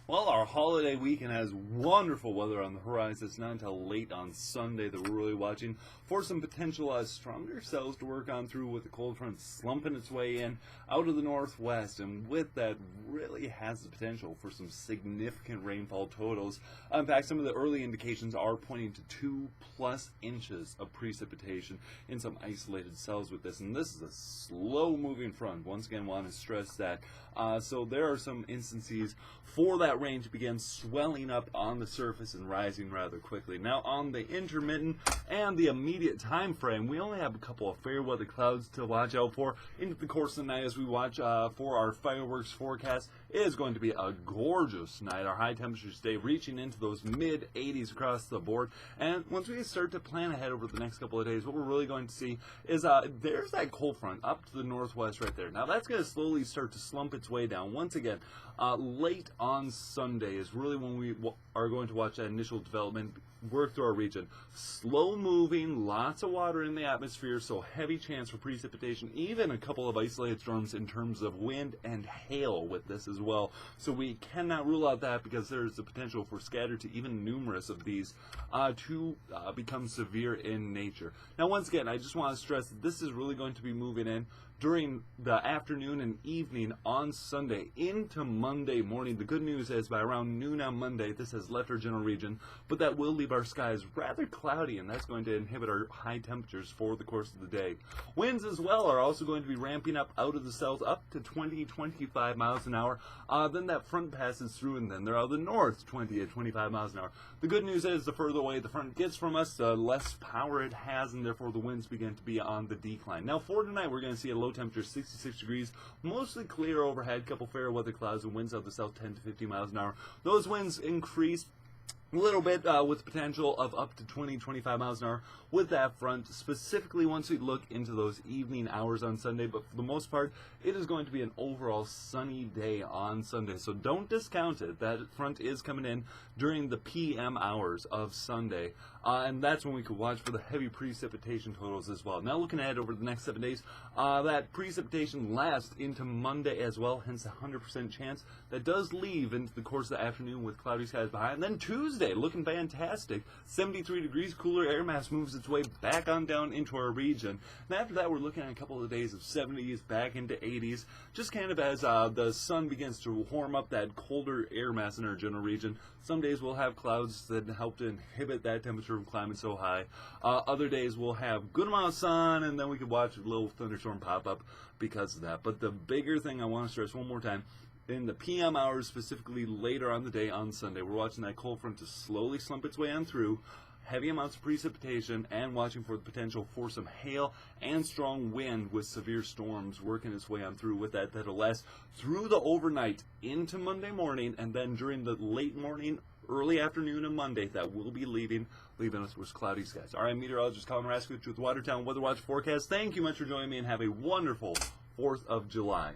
Well, our holiday weekend has wonderful weather on the horizon. It's not until late on Sunday that we're really watching for some potential stronger cells to work on through with the cold front slumping its way in out of the northwest. And with that, really has the potential for some significant rainfall totals. In fact, some of the early indications are pointing to 2+ inches of precipitation in some isolated cells with this. And this is a slow-moving front. Once again, want to stress that. So there are some instances for that rain to begin swelling up on the surface and rising rather quickly. Now, on the intermittent and the immediate time frame, we only have a couple of fair weather clouds to watch out for into the course of the night as we watch for our fireworks forecast. It is going to be a gorgeous night. Our high temperatures stay reaching into those mid 80s across the board. And once we start to plan ahead over the next couple of days, what we're really going to see is there's that cold front up to the northwest right there. Now, that's going to slowly start to slump its way down. Once again, late on Sunday is really when we are going to watch that initial development work through our region. Slow moving, lots of water in the atmosphere, so heavy chance for precipitation, even a couple of isolated storms in terms of wind and hail with this as well. So we cannot rule out that because there's the potential for scattered to even numerous of these to become severe in nature. Now, once again, I just want to stress that this is really going to be moving in during the afternoon and evening on Sunday into Monday morning. The good news is by around noon on Monday, this has left our general region, but that will leave our skies rather cloudy, and that's going to inhibit our high temperatures for the course of the day. Winds as well are also going to be ramping up out of the south up to 20-25 miles an hour. Then that front passes through, and then they're out of the north 20-25 miles an hour. The good news is the further away the front gets from us, the less power it has, and therefore the winds begin to be on the decline. Now, for tonight, we're going to see a low temperature 66 degrees, mostly clear overhead, couple fair weather clouds, and winds out the south 10-50 miles an hour. Those winds increase a little bit with potential of up to 20-25 miles an hour with that front, specifically once we look into those evening hours on Sunday. But for the most part, it is going to be an overall sunny day on Sunday, so don't discount it. That front is coming in during the PM hours of Sunday, and that's when we could watch for the heavy precipitation totals as well. Now, looking ahead over the next 7 days, that precipitation lasts into Monday as well, hence a 100% chance. That does leave into the course of the afternoon with cloudy skies behind. And then Tuesday, looking fantastic. 73 degrees, cooler air mass moves its way back on down into our region. And after that, we're looking at a couple of days of 70s back into 80s, just kind of as the sun begins to warm up that colder air mass in our general region. Some days we'll have clouds that help to inhibit that temperature from climbing so high. Other days we'll have good amount of sun, and then we could watch a little thunderstorm pop up because of that. But the bigger thing I want to stress one more time, in the PM hours, specifically later on the day on Sunday, we're watching that cold front to slowly slump its way on through, heavy amounts of precipitation, and watching for the potential for some hail and strong wind with severe storms working its way on through with that. That'll last through the overnight into Monday morning, and then during the late morning, early afternoon of Monday, that will be leaving us with cloudy skies. All right, meteorologist Colin Raskovich with Watertown Weather Watch Forecast. Thank you much for joining me, and have a wonderful 4th of July.